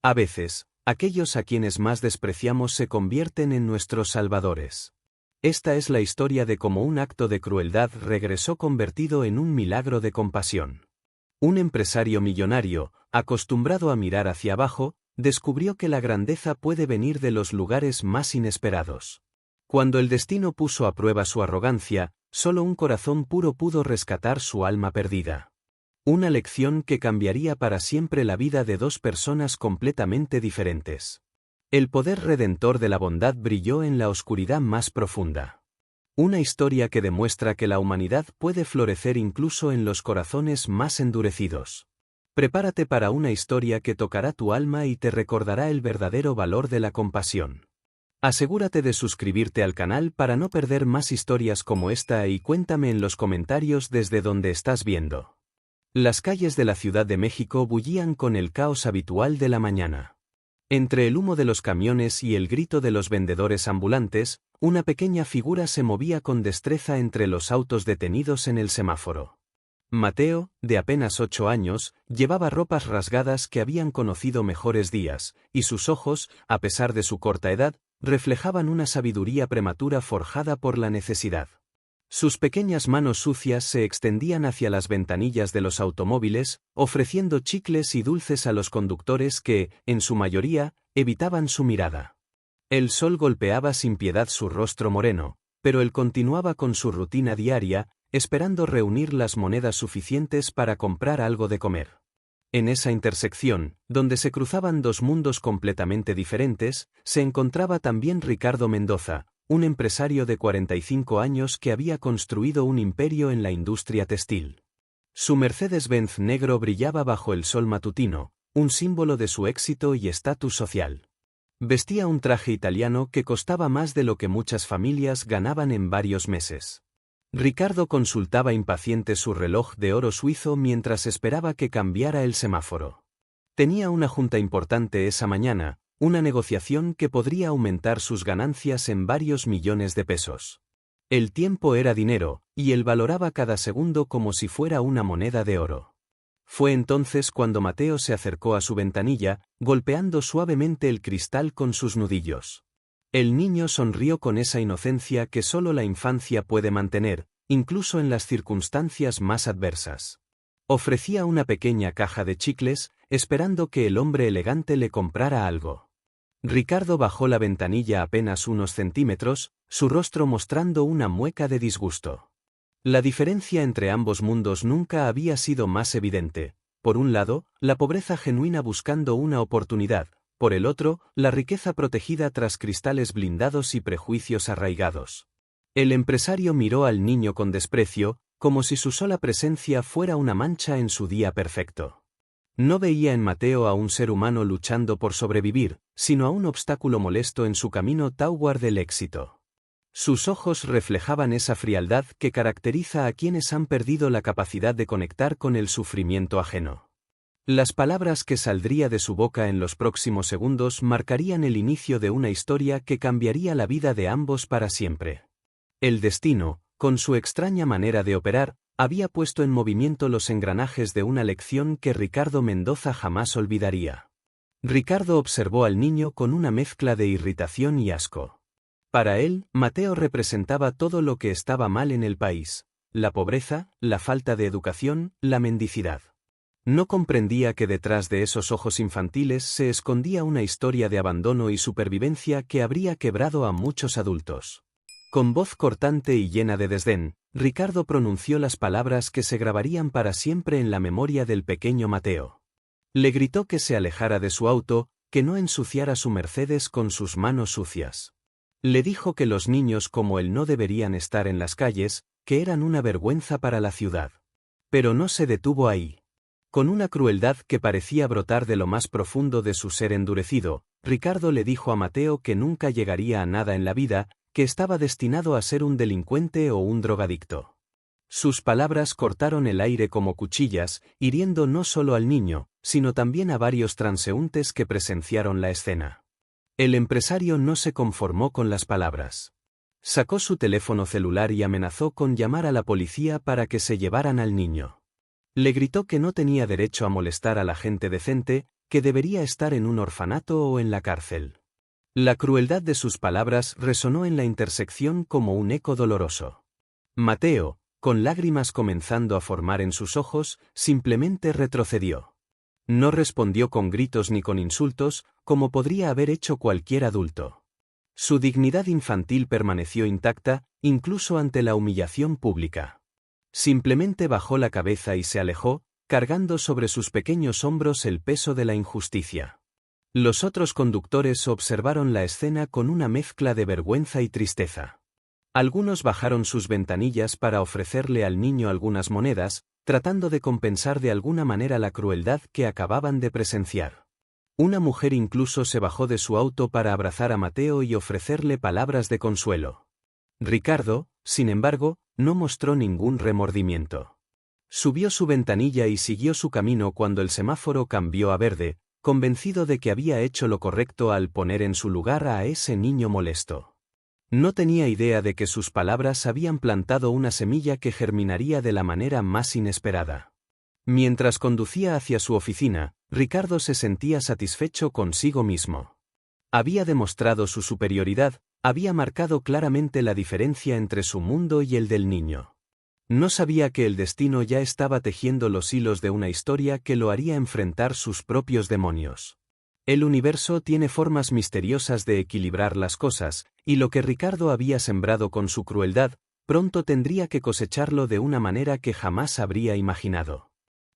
A veces, aquellos a quienes más despreciamos se convierten en nuestros salvadores. Esta es la historia de cómo un acto de crueldad regresó convertido en un milagro de compasión. Un empresario millonario, acostumbrado a mirar hacia abajo, descubrió que la grandeza puede venir de los lugares más inesperados. Cuando el destino puso a prueba su arrogancia, solo un corazón puro pudo rescatar su alma perdida. Una lección que cambiaría para siempre la vida de dos personas completamente diferentes. El poder redentor de la bondad brilló en la oscuridad más profunda. Una historia que demuestra que la humanidad puede florecer incluso en los corazones más endurecidos. Prepárate para una historia que tocará tu alma y te recordará el verdadero valor de la compasión. Asegúrate de suscribirte al canal para no perder más historias como esta y cuéntame en los comentarios desde donde estás viendo. Las calles de la Ciudad de México bullían con el caos habitual de la mañana. Entre el humo de los camiones y el grito de los vendedores ambulantes, una pequeña figura se movía con destreza entre los autos detenidos en el semáforo. Mateo, de apenas 8 años, llevaba ropas rasgadas que habían conocido mejores días, y sus ojos, a pesar de su corta edad, reflejaban una sabiduría prematura forjada por la necesidad. Sus pequeñas manos sucias se extendían hacia las ventanillas de los automóviles, ofreciendo chicles y dulces a los conductores que, en su mayoría, evitaban su mirada. El sol golpeaba sin piedad su rostro moreno, pero él continuaba con su rutina diaria, esperando reunir las monedas suficientes para comprar algo de comer. En esa intersección, donde se cruzaban dos mundos completamente diferentes, se encontraba también Ricardo Mendoza, un empresario de 45 años que había construido un imperio en la industria textil. Su Mercedes-Benz negro brillaba bajo el sol matutino, un símbolo de su éxito y estatus social. Vestía un traje italiano que costaba más de lo que muchas familias ganaban en varios meses. Ricardo consultaba impaciente su reloj de oro suizo mientras esperaba que cambiara el semáforo. Tenía una junta importante esa mañana, una negociación que podría aumentar sus ganancias en varios millones de pesos. El tiempo era dinero, y él valoraba cada segundo como si fuera una moneda de oro. Fue entonces cuando Mateo se acercó a su ventanilla, golpeando suavemente el cristal con sus nudillos. El niño sonrió con esa inocencia que solo la infancia puede mantener, incluso en las circunstancias más adversas. Ofrecía una pequeña caja de chicles, esperando que el hombre elegante le comprara algo. Ricardo bajó la ventanilla apenas unos centímetros, su rostro mostrando una mueca de disgusto. La diferencia entre ambos mundos nunca había sido más evidente. Por un lado, la pobreza genuina buscando una oportunidad, por el otro, la riqueza protegida tras cristales blindados y prejuicios arraigados. El empresario miró al niño con desprecio, como si su sola presencia fuera una mancha en su día perfecto. No veía en Mateo a un ser humano luchando por sobrevivir, sino a un obstáculo molesto en su camino toward del éxito. Sus ojos reflejaban esa frialdad que caracteriza a quienes han perdido la capacidad de conectar con el sufrimiento ajeno. Las palabras que saldría de su boca en los próximos segundos marcarían el inicio de una historia que cambiaría la vida de ambos para siempre. El destino, con su extraña manera de operar, había puesto en movimiento los engranajes de una lección que Ricardo Mendoza jamás olvidaría. Ricardo observó al niño con una mezcla de irritación y asco. Para él, Mateo representaba todo lo que estaba mal en el país: la pobreza, la falta de educación, la mendicidad. No comprendía que detrás de esos ojos infantiles se escondía una historia de abandono y supervivencia que habría quebrado a muchos adultos. Con voz cortante y llena de desdén, Ricardo pronunció las palabras que se grabarían para siempre en la memoria del pequeño Mateo. Le gritó que se alejara de su auto, que no ensuciara su Mercedes con sus manos sucias. Le dijo que los niños como él no deberían estar en las calles, que eran una vergüenza para la ciudad. Pero no se detuvo ahí. Con una crueldad que parecía brotar de lo más profundo de su ser endurecido, Ricardo le dijo a Mateo que nunca llegaría a nada en la vida, que estaba destinado a ser un delincuente o un drogadicto. Sus palabras cortaron el aire como cuchillas, hiriendo no solo al niño, sino también a varios transeúntes que presenciaron la escena. El empresario no se conformó con las palabras. Sacó su teléfono celular y amenazó con llamar a la policía para que se llevaran al niño. Le gritó que no tenía derecho a molestar a la gente decente, que debería estar en un orfanato o en la cárcel. La crueldad de sus palabras resonó en la intersección como un eco doloroso. Mateo, con lágrimas comenzando a formar en sus ojos, simplemente retrocedió. No respondió con gritos ni con insultos, como podría haber hecho cualquier adulto. Su dignidad infantil permaneció intacta, incluso ante la humillación pública. Simplemente bajó la cabeza y se alejó, cargando sobre sus pequeños hombros el peso de la injusticia. Los otros conductores observaron la escena con una mezcla de vergüenza y tristeza. Algunos bajaron sus ventanillas para ofrecerle al niño algunas monedas, tratando de compensar de alguna manera la crueldad que acababan de presenciar. Una mujer incluso se bajó de su auto para abrazar a Mateo y ofrecerle palabras de consuelo. Ricardo, sin embargo, no mostró ningún remordimiento. Subió su ventanilla y siguió su camino cuando el semáforo cambió a verde, convencido de que había hecho lo correcto al poner en su lugar a ese niño molesto. No tenía idea de que sus palabras habían plantado una semilla que germinaría de la manera más inesperada. Mientras conducía hacia su oficina, Ricardo se sentía satisfecho consigo mismo. Había demostrado su superioridad, había marcado claramente la diferencia entre su mundo y el del niño. No sabía que el destino ya estaba tejiendo los hilos de una historia que lo haría enfrentar sus propios demonios. El universo tiene formas misteriosas de equilibrar las cosas, y lo que Ricardo había sembrado con su crueldad, pronto tendría que cosecharlo de una manera que jamás habría imaginado.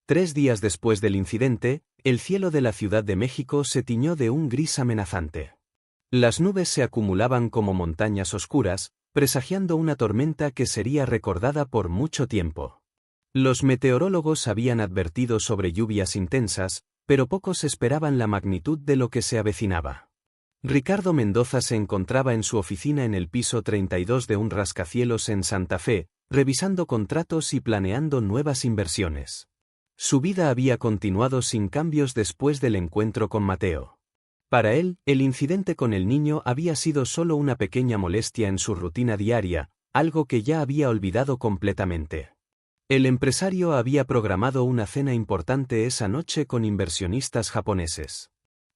3 días después del incidente, el cielo de la Ciudad de México se tiñó de un gris amenazante. Las nubes se acumulaban como montañas oscuras, presagiando una tormenta que sería recordada por mucho tiempo. Los meteorólogos habían advertido sobre lluvias intensas, pero pocos esperaban la magnitud de lo que se avecinaba. Ricardo Mendoza se encontraba en su oficina en el piso 32 de un rascacielos en Santa Fe, revisando contratos y planeando nuevas inversiones. Su vida había continuado sin cambios después del encuentro con Mateo. Para él, el incidente con el niño había sido solo una pequeña molestia en su rutina diaria, algo que ya había olvidado completamente. El empresario había programado una cena importante esa noche con inversionistas japoneses.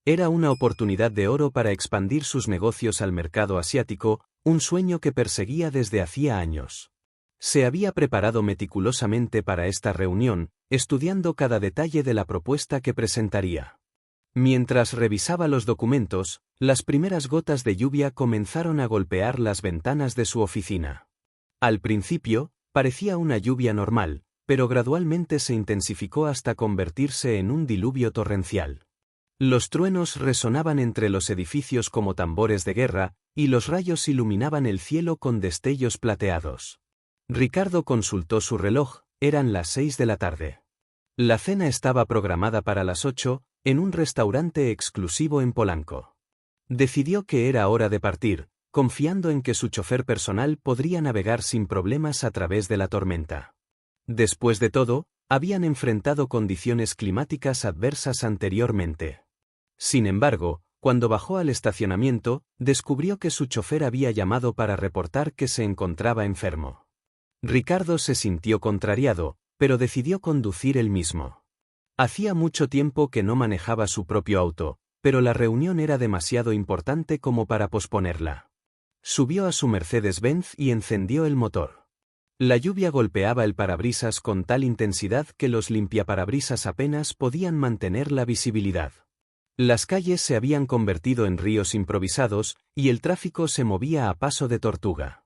Era una oportunidad de oro para expandir sus negocios al mercado asiático, un sueño que perseguía desde hacía años. Se había preparado meticulosamente para esta reunión, estudiando cada detalle de la propuesta que presentaría. Mientras revisaba los documentos, las primeras gotas de lluvia comenzaron a golpear las ventanas de su oficina. Al principio, parecía una lluvia normal, pero gradualmente se intensificó hasta convertirse en un diluvio torrencial. Los truenos resonaban entre los edificios como tambores de guerra, y los rayos iluminaban el cielo con destellos plateados. Ricardo consultó su reloj, eran las 6 de la tarde. La cena estaba programada para las 8, en un restaurante exclusivo en Polanco. Decidió que era hora de partir, confiando en que su chofer personal podría navegar sin problemas a través de la tormenta. Después de todo, habían enfrentado condiciones climáticas adversas anteriormente. Sin embargo, cuando bajó al estacionamiento, descubrió que su chofer había llamado para reportar que se encontraba enfermo. Ricardo se sintió contrariado, pero decidió conducir él mismo. Hacía mucho tiempo que no manejaba su propio auto, pero la reunión era demasiado importante como para posponerla. Subió a su Mercedes-Benz y encendió el motor. La lluvia golpeaba el parabrisas con tal intensidad que los limpiaparabrisas apenas podían mantener la visibilidad. Las calles se habían convertido en ríos improvisados, y el tráfico se movía a paso de tortuga.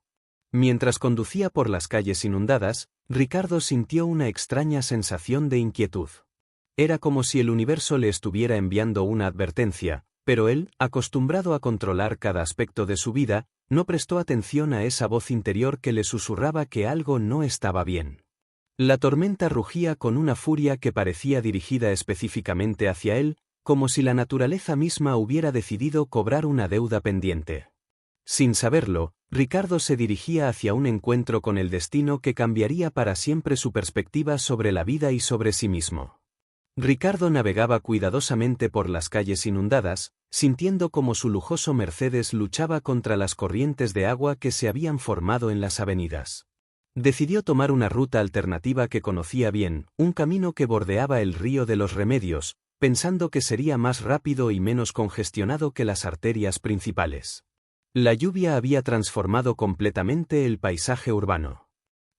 Mientras conducía por las calles inundadas, Ricardo sintió una extraña sensación de inquietud. Era como si el universo le estuviera enviando una advertencia, pero él, acostumbrado a controlar cada aspecto de su vida, no prestó atención a esa voz interior que le susurraba que algo no estaba bien. La tormenta rugía con una furia que parecía dirigida específicamente hacia él, como si la naturaleza misma hubiera decidido cobrar una deuda pendiente. Sin saberlo, Ricardo se dirigía hacia un encuentro con el destino que cambiaría para siempre su perspectiva sobre la vida y sobre sí mismo. Ricardo navegaba cuidadosamente por las calles inundadas, sintiendo como su lujoso Mercedes luchaba contra las corrientes de agua que se habían formado en las avenidas. Decidió tomar una ruta alternativa que conocía bien, un camino que bordeaba el río de los Remedios, pensando que sería más rápido y menos congestionado que las arterias principales. La lluvia había transformado completamente el paisaje urbano.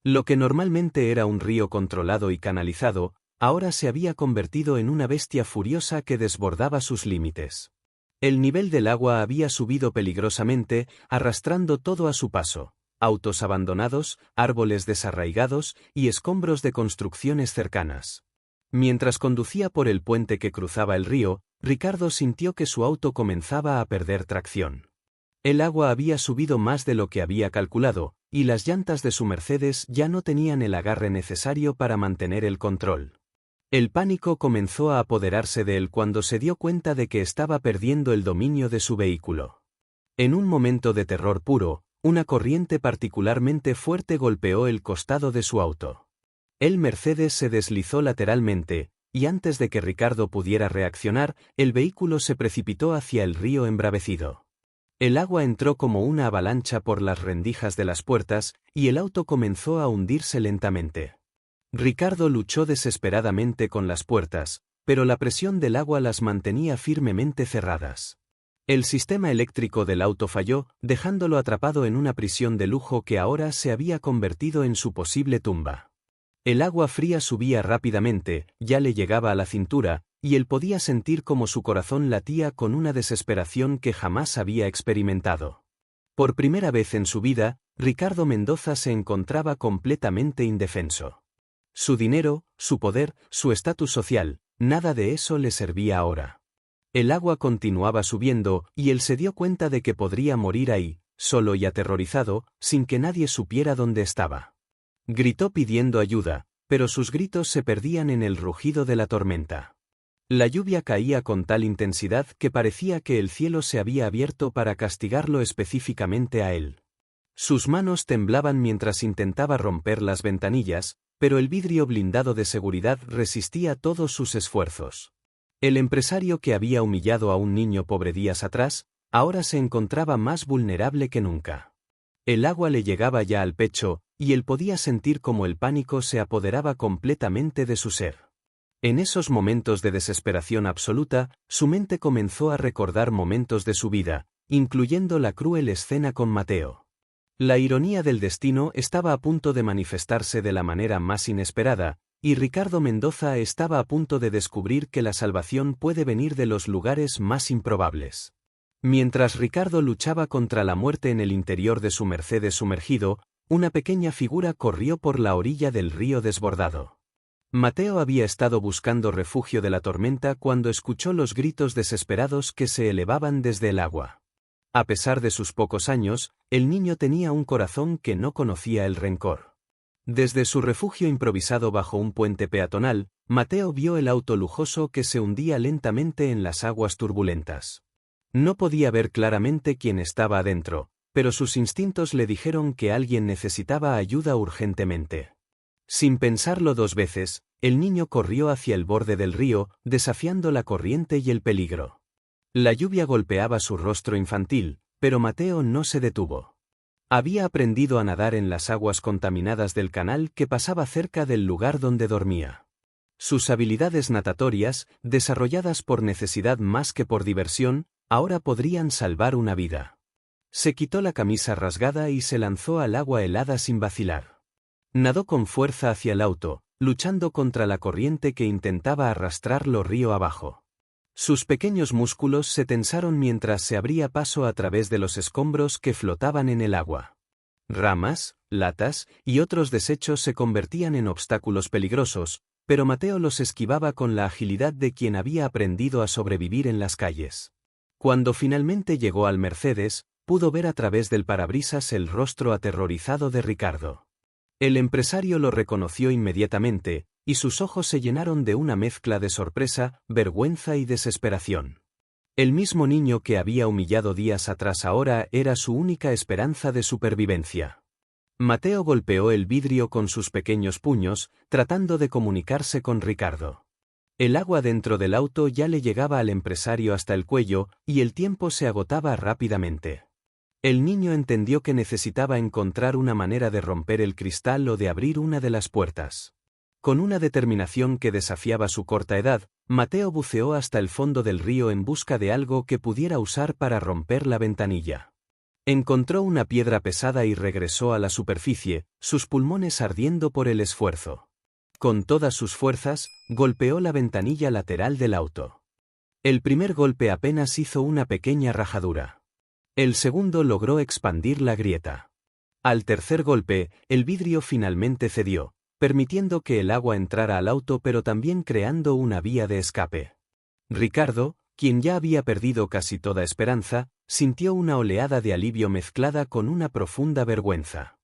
Lo que normalmente era un río controlado y canalizado, ahora se había convertido en una bestia furiosa que desbordaba sus límites. El nivel del agua había subido peligrosamente, arrastrando todo a su paso: autos abandonados, árboles desarraigados y escombros de construcciones cercanas. Mientras conducía por el puente que cruzaba el río, Ricardo sintió que su auto comenzaba a perder tracción. El agua había subido más de lo que había calculado, y las llantas de su Mercedes ya no tenían el agarre necesario para mantener el control. El pánico comenzó a apoderarse de él cuando se dio cuenta de que estaba perdiendo el dominio de su vehículo. En un momento de terror puro, una corriente particularmente fuerte golpeó el costado de su auto. El Mercedes se deslizó lateralmente, y antes de que Ricardo pudiera reaccionar, el vehículo se precipitó hacia el río embravecido. El agua entró como una avalancha por las rendijas de las puertas, y el auto comenzó a hundirse lentamente. Ricardo luchó desesperadamente con las puertas, pero la presión del agua las mantenía firmemente cerradas. El sistema eléctrico del auto falló, dejándolo atrapado en una prisión de lujo que ahora se había convertido en su posible tumba. El agua fría subía rápidamente, ya le llegaba a la cintura, y él podía sentir cómo su corazón latía con una desesperación que jamás había experimentado. Por primera vez en su vida, Ricardo Mendoza se encontraba completamente indefenso. Su dinero, su poder, su estatus social, nada de eso le servía ahora. El agua continuaba subiendo, y él se dio cuenta de que podría morir ahí, solo y aterrorizado, sin que nadie supiera dónde estaba. Gritó pidiendo ayuda, pero sus gritos se perdían en el rugido de la tormenta. La lluvia caía con tal intensidad que parecía que el cielo se había abierto para castigarlo específicamente a él. Sus manos temblaban mientras intentaba romper las ventanillas, pero el vidrio blindado de seguridad resistía todos sus esfuerzos. El empresario que había humillado a un niño pobre días atrás, ahora se encontraba más vulnerable que nunca. El agua le llegaba ya al pecho, y él podía sentir cómo el pánico se apoderaba completamente de su ser. En esos momentos de desesperación absoluta, su mente comenzó a recordar momentos de su vida, incluyendo la cruel escena con Mateo. La ironía del destino estaba a punto de manifestarse de la manera más inesperada, y Ricardo Mendoza estaba a punto de descubrir que la salvación puede venir de los lugares más improbables. Mientras Ricardo luchaba contra la muerte en el interior de su Mercedes sumergido, una pequeña figura corrió por la orilla del río desbordado. Mateo había estado buscando refugio de la tormenta cuando escuchó los gritos desesperados que se elevaban desde el agua. A pesar de sus pocos años, el niño tenía un corazón que no conocía el rencor. Desde su refugio improvisado bajo un puente peatonal, Mateo vio el auto lujoso que se hundía lentamente en las aguas turbulentas. No podía ver claramente quién estaba adentro, pero sus instintos le dijeron que alguien necesitaba ayuda urgentemente. Sin pensarlo dos veces, el niño corrió hacia el borde del río, desafiando la corriente y el peligro. La lluvia golpeaba su rostro infantil, pero Mateo no se detuvo. Había aprendido a nadar en las aguas contaminadas del canal que pasaba cerca del lugar donde dormía. Sus habilidades natatorias, desarrolladas por necesidad más que por diversión, ahora podrían salvar una vida. Se quitó la camisa rasgada y se lanzó al agua helada sin vacilar. Nadó con fuerza hacia el auto, luchando contra la corriente que intentaba arrastrarlo río abajo. Sus pequeños músculos se tensaron mientras se abría paso a través de los escombros que flotaban en el agua. Ramas, latas y otros desechos se convertían en obstáculos peligrosos, pero Mateo los esquivaba con la agilidad de quien había aprendido a sobrevivir en las calles. Cuando finalmente llegó al Mercedes, pudo ver a través del parabrisas el rostro aterrorizado de Ricardo. El empresario lo reconoció inmediatamente, y sus ojos se llenaron de una mezcla de sorpresa, vergüenza y desesperación. El mismo niño que había humillado días atrás ahora era su única esperanza de supervivencia. Mateo golpeó el vidrio con sus pequeños puños, tratando de comunicarse con Ricardo. El agua dentro del auto ya le llegaba al empresario hasta el cuello, y el tiempo se agotaba rápidamente. El niño entendió que necesitaba encontrar una manera de romper el cristal o de abrir una de las puertas. Con una determinación que desafiaba su corta edad, Mateo buceó hasta el fondo del río en busca de algo que pudiera usar para romper la ventanilla. Encontró una piedra pesada y regresó a la superficie, sus pulmones ardiendo por el esfuerzo. Con todas sus fuerzas, golpeó la ventanilla lateral del auto. El primer golpe apenas hizo una pequeña rajadura. El segundo logró expandir la grieta. Al tercer golpe, el vidrio finalmente cedió, permitiendo que el agua entrara al auto pero también creando una vía de escape. Ricardo, quien ya había perdido casi toda esperanza, sintió una oleada de alivio mezclada con una profunda vergüenza.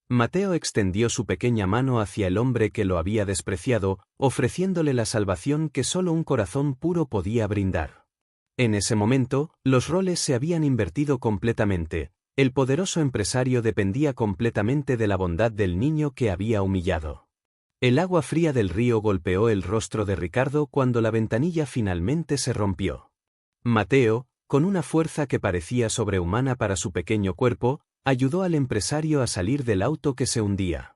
Mateo extendió su pequeña mano hacia el hombre que lo había despreciado, ofreciéndole la salvación que solo un corazón puro podía brindar. En ese momento, los roles se habían invertido completamente. El poderoso empresario dependía completamente de la bondad del niño que había humillado. El agua fría del río golpeó el rostro de Ricardo cuando la ventanilla finalmente se rompió. Mateo, con una fuerza que parecía sobrehumana para su pequeño cuerpo, ayudó al empresario a salir del auto que se hundía.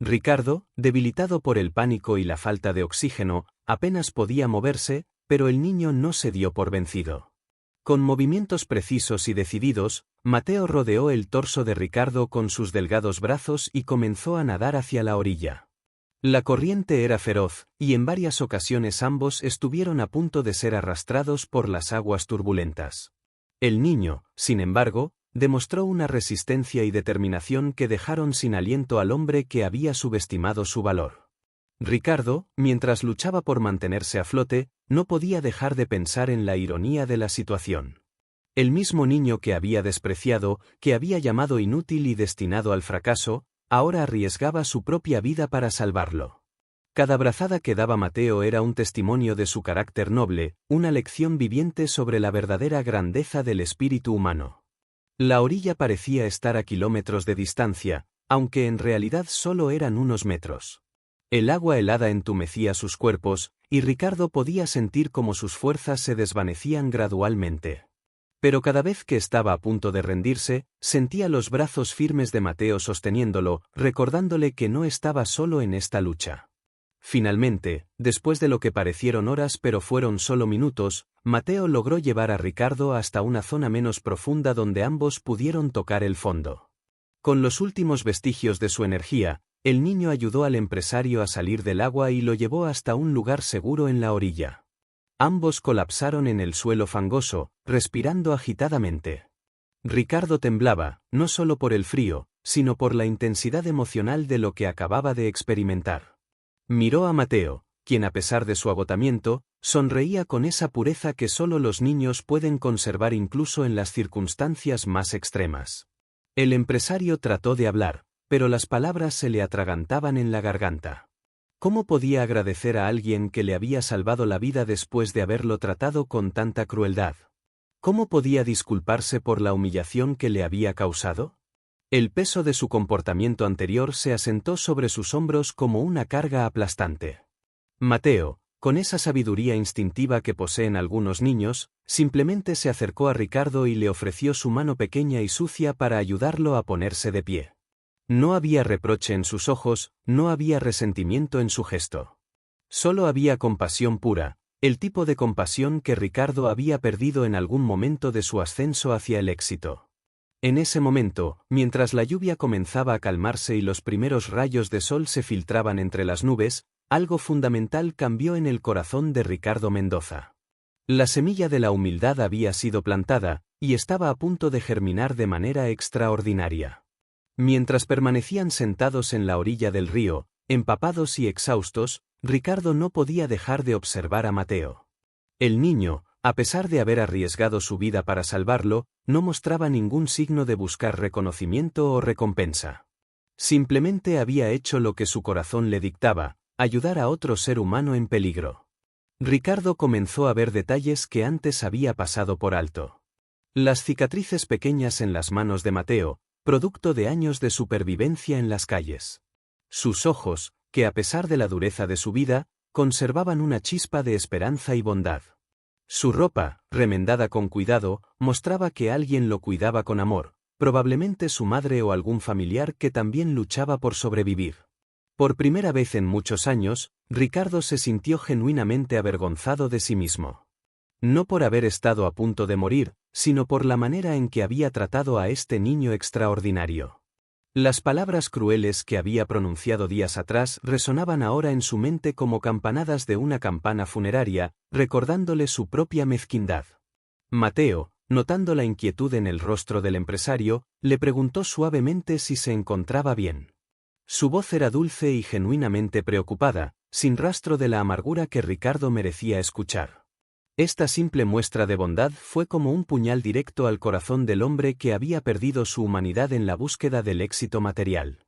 Ricardo, debilitado por el pánico y la falta de oxígeno, apenas podía moverse, pero el niño no se dio por vencido. Con movimientos precisos y decididos, Mateo rodeó el torso de Ricardo con sus delgados brazos y comenzó a nadar hacia la orilla. La corriente era feroz, y en varias ocasiones ambos estuvieron a punto de ser arrastrados por las aguas turbulentas. El niño, sin embargo, demostró una resistencia y determinación que dejaron sin aliento al hombre que había subestimado su valor. Ricardo, mientras luchaba por mantenerse a flote, no podía dejar de pensar en la ironía de la situación. El mismo niño que había despreciado, que había llamado inútil y destinado al fracaso, ahora arriesgaba su propia vida para salvarlo. Cada brazada que daba Mateo era un testimonio de su carácter noble, una lección viviente sobre la verdadera grandeza del espíritu humano. La orilla parecía estar a kilómetros de distancia, aunque en realidad solo eran unos metros. El agua helada entumecía sus cuerpos, y Ricardo podía sentir cómo sus fuerzas se desvanecían gradualmente. Pero cada vez que estaba a punto de rendirse, sentía los brazos firmes de Mateo sosteniéndolo, recordándole que no estaba solo en esta lucha. Finalmente, después de lo que parecieron horas pero fueron solo minutos, Mateo logró llevar a Ricardo hasta una zona menos profunda donde ambos pudieron tocar el fondo. Con los últimos vestigios de su energía, el niño ayudó al empresario a salir del agua y lo llevó hasta un lugar seguro en la orilla. Ambos colapsaron en el suelo fangoso, respirando agitadamente. Ricardo temblaba, no solo por el frío, sino por la intensidad emocional de lo que acababa de experimentar. Miró a Mateo, quien a pesar de su agotamiento, sonreía con esa pureza que solo los niños pueden conservar incluso en las circunstancias más extremas. El empresario trató de hablar, pero las palabras se le atragantaban en la garganta. ¿Cómo podía agradecer a alguien que le había salvado la vida después de haberlo tratado con tanta crueldad? ¿Cómo podía disculparse por la humillación que le había causado? El peso de su comportamiento anterior se asentó sobre sus hombros como una carga aplastante. Mateo, con esa sabiduría instintiva que poseen algunos niños, simplemente se acercó a Ricardo y le ofreció su mano pequeña y sucia para ayudarlo a ponerse de pie. No había reproche en sus ojos, no había resentimiento en su gesto. Solo había compasión pura, el tipo de compasión que Ricardo había perdido en algún momento de su ascenso hacia el éxito. En ese momento, mientras la lluvia comenzaba a calmarse y los primeros rayos de sol se filtraban entre las nubes, algo fundamental cambió en el corazón de Ricardo Mendoza. La semilla de la humildad había sido plantada, y estaba a punto de germinar de manera extraordinaria. Mientras permanecían sentados en la orilla del río, empapados y exhaustos, Ricardo no podía dejar de observar a Mateo. El niño, a pesar de haber arriesgado su vida para salvarlo, no mostraba ningún signo de buscar reconocimiento o recompensa. Simplemente había hecho lo que su corazón le dictaba, ayudar a otro ser humano en peligro. Ricardo comenzó a ver detalles que antes había pasado por alto. Las cicatrices pequeñas en las manos de Mateo, producto de años de supervivencia en las calles. Sus ojos, que a pesar de la dureza de su vida, conservaban una chispa de esperanza y bondad. Su ropa, remendada con cuidado, mostraba que alguien lo cuidaba con amor, probablemente su madre o algún familiar que también luchaba por sobrevivir. Por primera vez en muchos años, Ricardo se sintió genuinamente avergonzado de sí mismo. No por haber estado a punto de morir, sino por la manera en que había tratado a este niño extraordinario. Las palabras crueles que había pronunciado días atrás resonaban ahora en su mente como campanadas de una campana funeraria, recordándole su propia mezquindad. Mateo, notando la inquietud en el rostro del empresario, le preguntó suavemente si se encontraba bien. Su voz era dulce y genuinamente preocupada, sin rastro de la amargura que Ricardo merecía escuchar. Esta simple muestra de bondad fue como un puñal directo al corazón del hombre que había perdido su humanidad en la búsqueda del éxito material.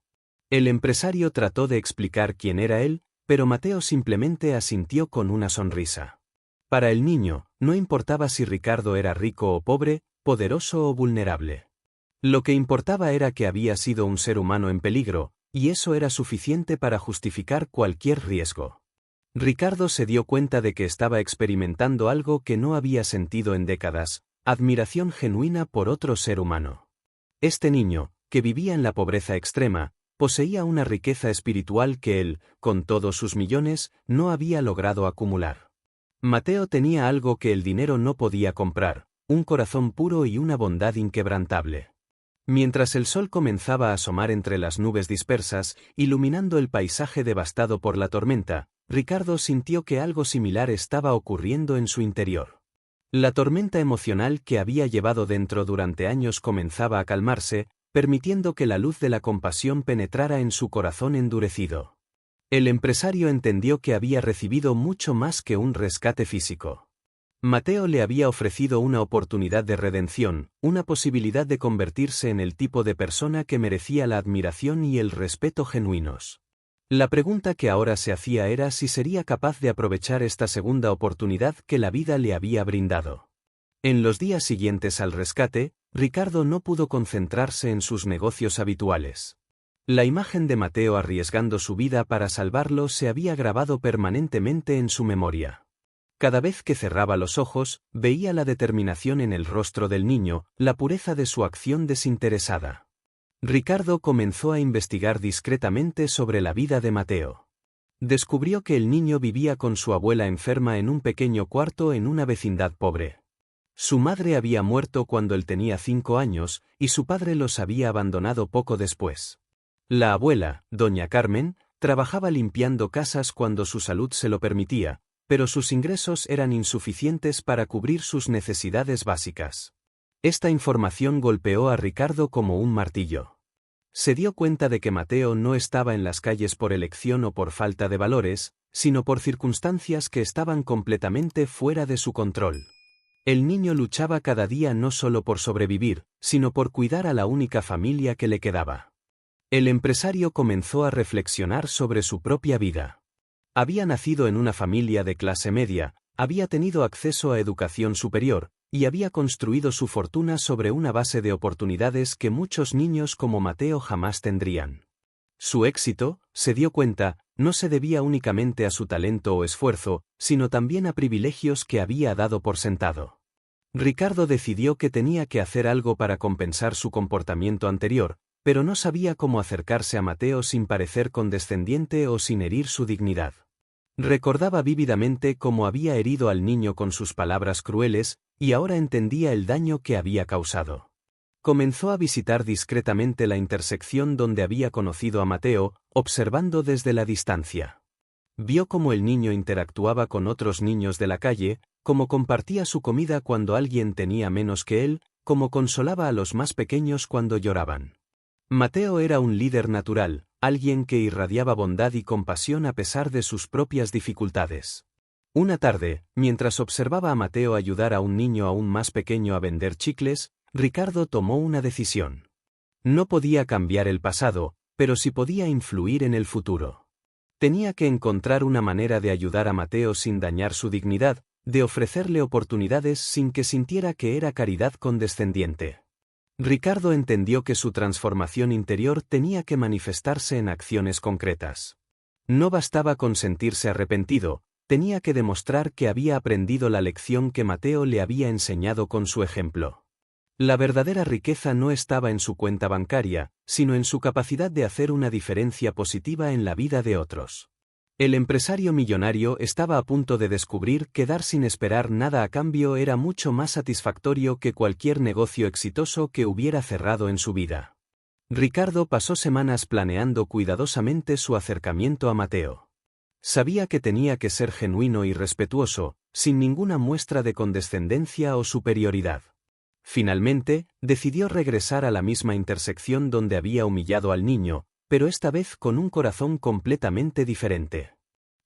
El empresario trató de explicar quién era él, pero Mateo simplemente asintió con una sonrisa. Para el niño, no importaba si Ricardo era rico o pobre, poderoso o vulnerable. Lo que importaba era que había sido un ser humano en peligro, y eso era suficiente para justificar cualquier riesgo. Ricardo se dio cuenta de que estaba experimentando algo que no había sentido en décadas, admiración genuina por otro ser humano. Este niño, que vivía en la pobreza extrema, poseía una riqueza espiritual que él, con todos sus millones, no había logrado acumular. Mateo tenía algo que el dinero no podía comprar, un corazón puro y una bondad inquebrantable. Mientras el sol comenzaba a asomar entre las nubes dispersas, iluminando el paisaje devastado por la tormenta, Ricardo sintió que algo similar estaba ocurriendo en su interior. La tormenta emocional que había llevado dentro durante años comenzaba a calmarse, permitiendo que la luz de la compasión penetrara en su corazón endurecido. El empresario entendió que había recibido mucho más que un rescate físico. Mateo le había ofrecido una oportunidad de redención, una posibilidad de convertirse en el tipo de persona que merecía la admiración y el respeto genuinos. La pregunta que ahora se hacía era si sería capaz de aprovechar esta segunda oportunidad que la vida le había brindado. En los días siguientes al rescate, Ricardo no pudo concentrarse en sus negocios habituales. La imagen de Mateo arriesgando su vida para salvarlo se había grabado permanentemente en su memoria. Cada vez que cerraba los ojos, veía la determinación en el rostro del niño, la pureza de su acción desinteresada. Ricardo comenzó a investigar discretamente sobre la vida de Mateo. Descubrió que el niño vivía con su abuela enferma en un pequeño cuarto en una vecindad pobre. Su madre había muerto cuando él tenía 5 años, y su padre los había abandonado poco después. La abuela, doña Carmen, trabajaba limpiando casas cuando su salud se lo permitía, pero sus ingresos eran insuficientes para cubrir sus necesidades básicas. Esta información golpeó a Ricardo como un martillo. Se dio cuenta de que Mateo no estaba en las calles por elección o por falta de valores, sino por circunstancias que estaban completamente fuera de su control. El niño luchaba cada día no solo por sobrevivir, sino por cuidar a la única familia que le quedaba. El empresario comenzó a reflexionar sobre su propia vida. Había nacido en una familia de clase media, había tenido acceso a educación superior, y había construido su fortuna sobre una base de oportunidades que muchos niños como Mateo jamás tendrían. Su éxito, se dio cuenta, no se debía únicamente a su talento o esfuerzo, sino también a privilegios que había dado por sentado. Ricardo decidió que tenía que hacer algo para compensar su comportamiento anterior, pero no sabía cómo acercarse a Mateo sin parecer condescendiente o sin herir su dignidad. Recordaba vívidamente cómo había herido al niño con sus palabras crueles, y ahora entendía el daño que había causado. Comenzó a visitar discretamente la intersección donde había conocido a Mateo, observando desde la distancia. Vio cómo el niño interactuaba con otros niños de la calle, cómo compartía su comida cuando alguien tenía menos que él, cómo consolaba a los más pequeños cuando lloraban. Mateo era un líder natural, alguien que irradiaba bondad y compasión a pesar de sus propias dificultades. Una tarde, mientras observaba a Mateo ayudar a un niño aún más pequeño a vender chicles, Ricardo tomó una decisión. No podía cambiar el pasado, pero sí podía influir en el futuro. Tenía que encontrar una manera de ayudar a Mateo sin dañar su dignidad, de ofrecerle oportunidades sin que sintiera que era caridad condescendiente. Ricardo entendió que su transformación interior tenía que manifestarse en acciones concretas. No bastaba con sentirse arrepentido, tenía que demostrar que había aprendido la lección que Mateo le había enseñado con su ejemplo. La verdadera riqueza no estaba en su cuenta bancaria, sino en su capacidad de hacer una diferencia positiva en la vida de otros. El empresario millonario estaba a punto de descubrir que dar sin esperar nada a cambio era mucho más satisfactorio que cualquier negocio exitoso que hubiera cerrado en su vida. Ricardo pasó semanas planeando cuidadosamente su acercamiento a Mateo. Sabía que tenía que ser genuino y respetuoso, sin ninguna muestra de condescendencia o superioridad. Finalmente, decidió regresar a la misma intersección donde había humillado al niño, pero esta vez con un corazón completamente diferente.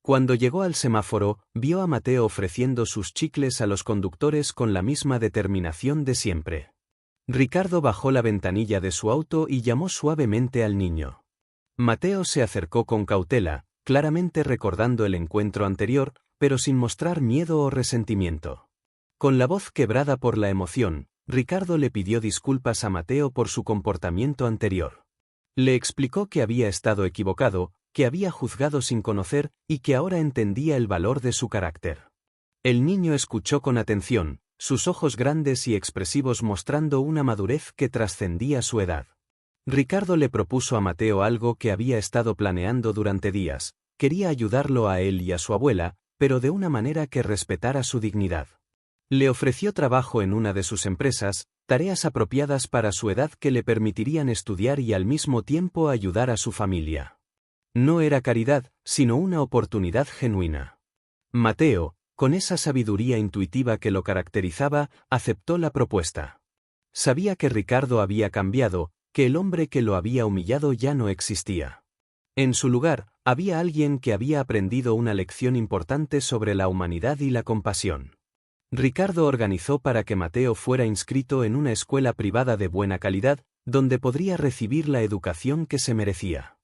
Cuando llegó al semáforo, vio a Mateo ofreciendo sus chicles a los conductores con la misma determinación de siempre. Ricardo bajó la ventanilla de su auto y llamó suavemente al niño. Mateo se acercó con cautela, claramente recordando el encuentro anterior, pero sin mostrar miedo o resentimiento. Con la voz quebrada por la emoción, Ricardo le pidió disculpas a Mateo por su comportamiento anterior. Le explicó que había estado equivocado, que había juzgado sin conocer y que ahora entendía el valor de su carácter. El niño escuchó con atención, sus ojos grandes y expresivos mostrando una madurez que trascendía su edad. Ricardo le propuso a Mateo algo que había estado planeando durante días: quería ayudarlo a él y a su abuela, pero de una manera que respetara su dignidad. Le ofreció trabajo en una de sus empresas, tareas apropiadas para su edad que le permitirían estudiar y al mismo tiempo ayudar a su familia. No era caridad, sino una oportunidad genuina. Mateo, con esa sabiduría intuitiva que lo caracterizaba, aceptó la propuesta. Sabía que Ricardo había cambiado, que el hombre que lo había humillado ya no existía. En su lugar, había alguien que había aprendido una lección importante sobre la humanidad y la compasión. Ricardo organizó para que Mateo fuera inscrito en una escuela privada de buena calidad, donde podría recibir la educación que se merecía.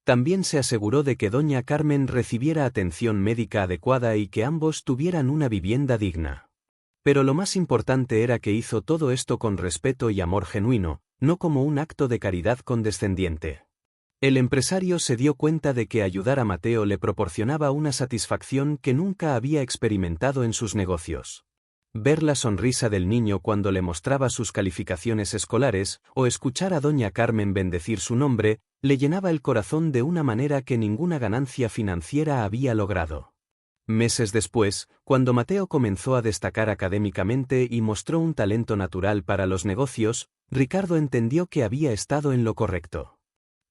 También se aseguró de que doña Carmen recibiera atención médica adecuada y que ambos tuvieran una vivienda digna. Pero lo más importante era que hizo todo esto con respeto y amor genuino, no como un acto de caridad condescendiente. El empresario se dio cuenta de que ayudar a Mateo le proporcionaba una satisfacción que nunca había experimentado en sus negocios. Ver la sonrisa del niño cuando le mostraba sus calificaciones escolares, o escuchar a doña Carmen bendecir su nombre, le llenaba el corazón de una manera que ninguna ganancia financiera había logrado. Meses después, cuando Mateo comenzó a destacar académicamente y mostró un talento natural para los negocios, Ricardo entendió que había estado en lo correcto.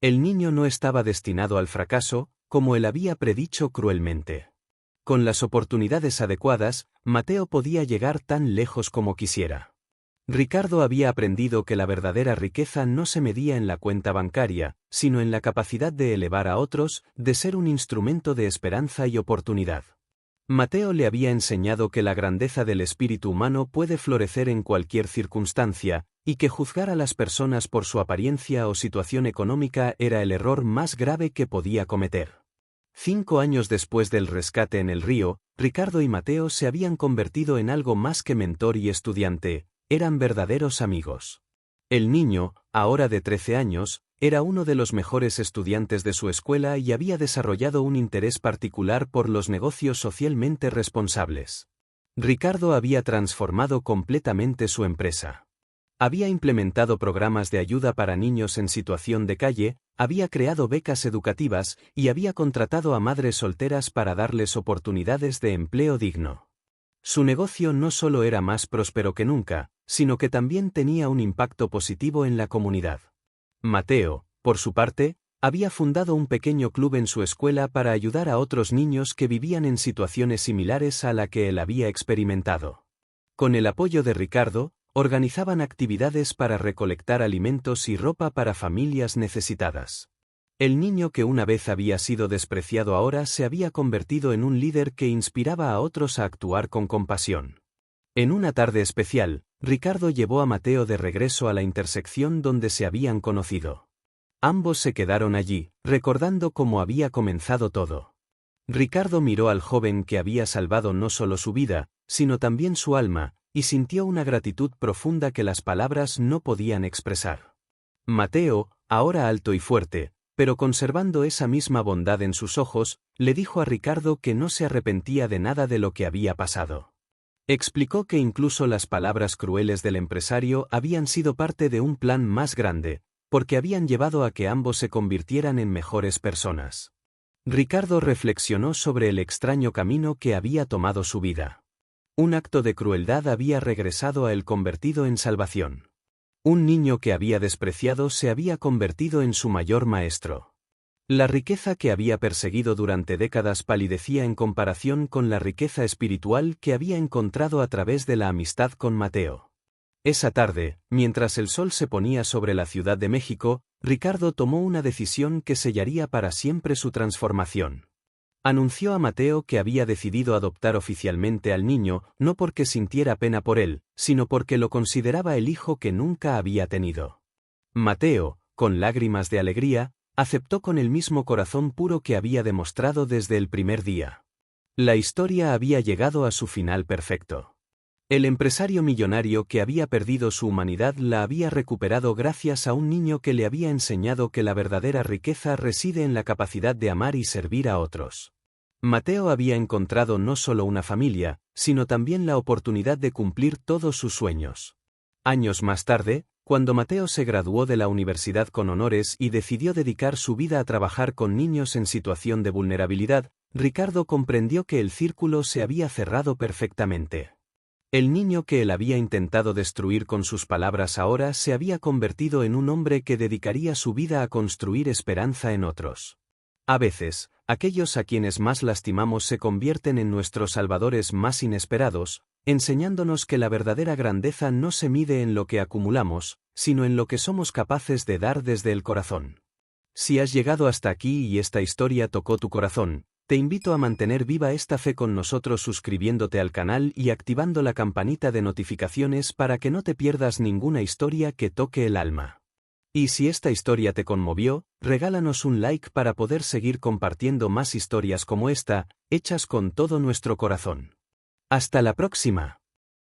El niño no estaba destinado al fracaso, como él había predicho cruelmente. Con las oportunidades adecuadas, Mateo podía llegar tan lejos como quisiera. Ricardo había aprendido que la verdadera riqueza no se medía en la cuenta bancaria, sino en la capacidad de elevar a otros, de ser un instrumento de esperanza y oportunidad. Mateo le había enseñado que la grandeza del espíritu humano puede florecer en cualquier circunstancia, y que juzgar a las personas por su apariencia o situación económica era el error más grave que podía cometer. 5 años después del rescate en el río, Ricardo y Mateo se habían convertido en algo más que mentor y estudiante, eran verdaderos amigos. El niño, ahora de 13 años, era uno de los mejores estudiantes de su escuela y había desarrollado un interés particular por los negocios socialmente responsables. Ricardo había transformado completamente su empresa. Había implementado programas de ayuda para niños en situación de calle, había creado becas educativas y había contratado a madres solteras para darles oportunidades de empleo digno. Su negocio no solo era más próspero que nunca, sino que también tenía un impacto positivo en la comunidad. Mateo, por su parte, había fundado un pequeño club en su escuela para ayudar a otros niños que vivían en situaciones similares a la que él había experimentado. Con el apoyo de Ricardo, organizaban actividades para recolectar alimentos y ropa para familias necesitadas. El niño que una vez había sido despreciado ahora se había convertido en un líder que inspiraba a otros a actuar con compasión. En una tarde especial, Ricardo llevó a Mateo de regreso a la intersección donde se habían conocido. Ambos se quedaron allí, recordando cómo había comenzado todo. Ricardo miró al joven que había salvado no solo su vida, sino también su alma, y sintió una gratitud profunda que las palabras no podían expresar. Mateo, ahora alto y fuerte, pero conservando esa misma bondad en sus ojos, le dijo a Ricardo que no se arrepentía de nada de lo que había pasado. Explicó que incluso las palabras crueles del empresario habían sido parte de un plan más grande, porque habían llevado a que ambos se convirtieran en mejores personas. Ricardo reflexionó sobre el extraño camino que había tomado su vida. Un acto de crueldad había regresado a él convertido en salvación. Un niño que había despreciado se había convertido en su mayor maestro. La riqueza que había perseguido durante décadas palidecía en comparación con la riqueza espiritual que había encontrado a través de la amistad con Mateo. Esa tarde, mientras el sol se ponía sobre la Ciudad de México, Ricardo tomó una decisión que sellaría para siempre su transformación. Anunció a Mateo que había decidido adoptar oficialmente al niño, no porque sintiera pena por él, sino porque lo consideraba el hijo que nunca había tenido. Mateo, con lágrimas de alegría, aceptó con el mismo corazón puro que había demostrado desde el primer día. La historia había llegado a su final perfecto. El empresario millonario que había perdido su humanidad la había recuperado gracias a un niño que le había enseñado que la verdadera riqueza reside en la capacidad de amar y servir a otros. Mateo había encontrado no solo una familia, sino también la oportunidad de cumplir todos sus sueños. Años más tarde, cuando Mateo se graduó de la universidad con honores y decidió dedicar su vida a trabajar con niños en situación de vulnerabilidad, Ricardo comprendió que el círculo se había cerrado perfectamente. El niño que él había intentado destruir con sus palabras ahora se había convertido en un hombre que dedicaría su vida a construir esperanza en otros. A veces, aquellos a quienes más lastimamos se convierten en nuestros salvadores más inesperados, enseñándonos que la verdadera grandeza no se mide en lo que acumulamos, sino en lo que somos capaces de dar desde el corazón. Si has llegado hasta aquí y esta historia tocó tu corazón, te invito a mantener viva esta fe con nosotros suscribiéndote al canal y activando la campanita de notificaciones para que no te pierdas ninguna historia que toque el alma. Y si esta historia te conmovió, regálanos un like para poder seguir compartiendo más historias como esta, hechas con todo nuestro corazón. ¡Hasta la próxima!